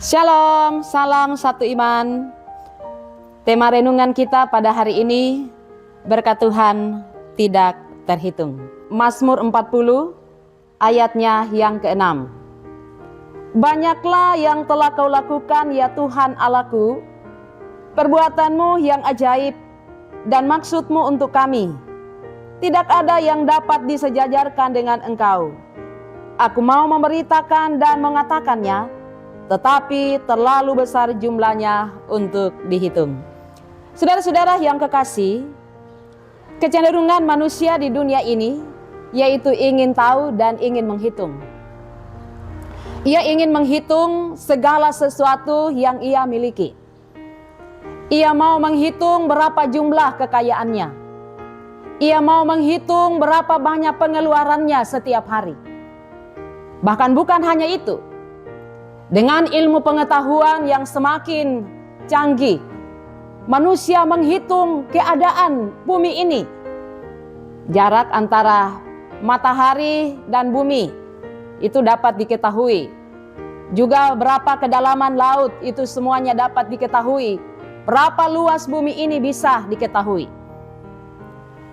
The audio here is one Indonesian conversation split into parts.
Shalom, salam satu iman. Tema renungan kita pada hari ini, berkat Tuhan tidak terhitung. Mazmur 40 ayatnya yang ke-6. Banyaklah yang telah kau lakukan ya Tuhan Allahku, perbuatanmu yang ajaib dan maksudmu untuk kami. Tidak ada yang dapat disejajarkan dengan engkau. Aku mau memberitakan dan mengatakannya, tetapi terlalu besar jumlahnya untuk dihitung. Saudara-saudara yang kekasih, kecenderungan manusia di dunia ini yaitu ingin tahu dan ingin menghitung. Ia ingin menghitung segala sesuatu yang ia miliki. Ia mau menghitung berapa jumlah kekayaannya. Ia mau menghitung berapa banyak pengeluarannya setiap hari. Bahkan bukan hanya itu. Dengan ilmu pengetahuan yang semakin canggih, manusia menghitung keadaan bumi ini. Jarak antara matahari dan bumi itu dapat diketahui. Juga berapa kedalaman laut itu semuanya dapat diketahui. Berapa luas bumi ini bisa diketahui.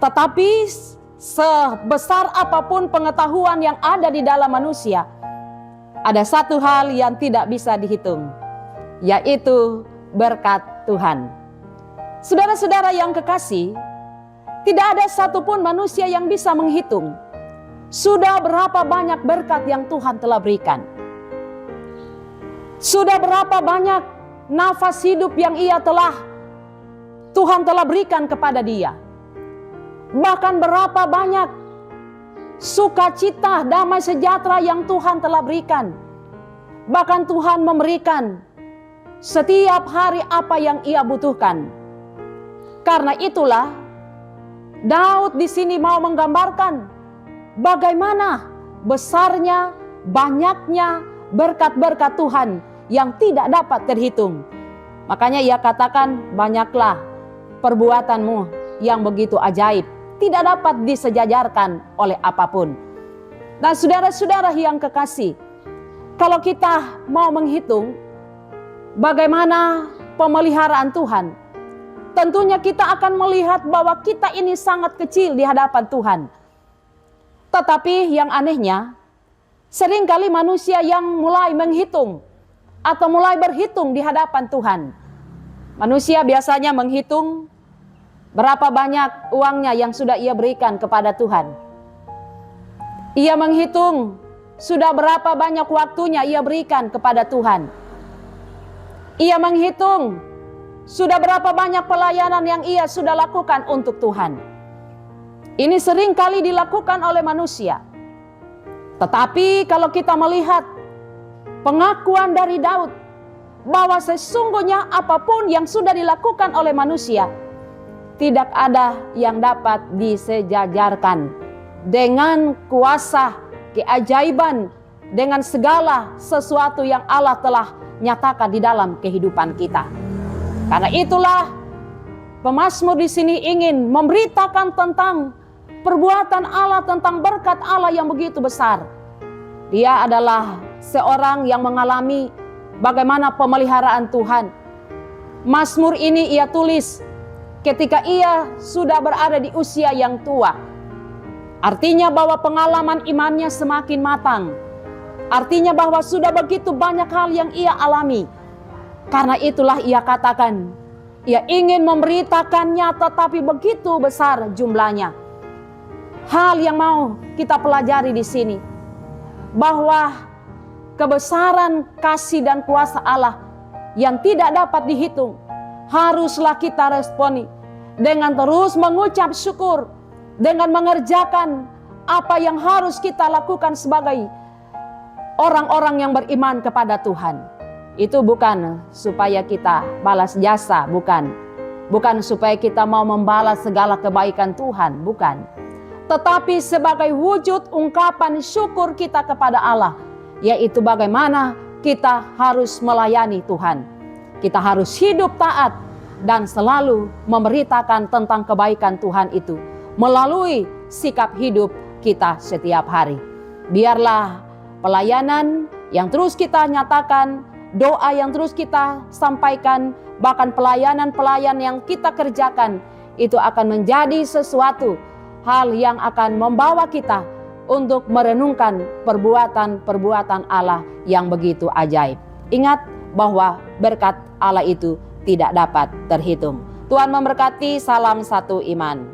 Tetapi sebesar apapun pengetahuan yang ada di dalam manusia, ada satu hal yang tidak bisa dihitung, yaitu berkat Tuhan. Saudara-saudara yang kekasih, tidak ada satupun manusia yang bisa menghitung sudah berapa banyak berkat yang Tuhan telah berikan. Sudah berapa banyak nafas hidup yang Tuhan telah berikan kepada dia. Bahkan berapa banyak sukacita, damai sejahtera yang Tuhan telah berikan. Bahkan Tuhan memberikan setiap hari apa yang ia butuhkan. Karena itulah Daud di sini mau menggambarkan bagaimana besarnya, banyaknya berkat-berkat Tuhan yang tidak dapat terhitung. Makanya ia katakan, banyaklah perbuatanmu yang begitu ajaib, tidak dapat disejajarkan oleh apapun. Nah, saudara-saudara yang kekasih, kalau kita mau menghitung bagaimana pemeliharaan Tuhan, tentunya kita akan melihat bahwa kita ini sangat kecil di hadapan Tuhan. Tetapi yang anehnya, seringkali manusia yang mulai menghitung atau mulai berhitung di hadapan Tuhan. Manusia biasanya menghitung berapa banyak uangnya yang sudah ia berikan kepada Tuhan. Ia menghitung sudah berapa banyak waktunya ia berikan kepada Tuhan. Ia menghitung sudah berapa banyak pelayanan yang ia sudah lakukan untuk Tuhan. Ini sering kali dilakukan oleh manusia. Tetapi kalau kita melihat pengakuan dari Daud bahwa sesungguhnya apapun yang sudah dilakukan oleh manusia, tidak ada yang dapat disejajarkan dengan kuasa, keajaiban, dengan segala sesuatu yang Allah telah nyatakan di dalam kehidupan kita. Karena itulah pemazmur di sini ingin memberitakan tentang perbuatan Allah, tentang berkat Allah yang begitu besar. Dia adalah seorang yang mengalami bagaimana pemeliharaan Tuhan. Mazmur ini ia tulis ketika ia sudah berada di usia yang tua. Artinya bahwa pengalaman imannya semakin matang. Artinya bahwa sudah begitu banyak hal yang ia alami. Karena itulah ia katakan, ia ingin memberitakannya tetapi begitu besar jumlahnya. Hal yang mau kita pelajari di sini, bahwa kebesaran kasih dan kuasa Allah yang tidak dapat dihitung, haruslah kita responi dengan terus mengucap syukur, dengan mengerjakan apa yang harus kita lakukan sebagai orang-orang yang beriman kepada Tuhan. Itu bukan supaya kita balas jasa, bukan supaya kita mau membalas segala kebaikan Tuhan, bukan. Tetapi sebagai wujud ungkapan syukur kita kepada Allah, yaitu bagaimana kita harus melayani Tuhan. Kita harus hidup taat dan selalu memberitakan tentang kebaikan Tuhan itu melalui sikap hidup kita setiap hari. Biarlah pelayanan yang terus kita nyatakan doa yang terus kita sampaikan, bahkan pelayanan-pelayan yang kita kerjakan, itu akan menjadi sesuatu hal yang akan membawa kita untuk merenungkan perbuatan-perbuatan Allah yang begitu ajaib. Ingat bahwa berkat Allah itu tidak dapat terhitung. Tuhan memberkati, salam satu iman.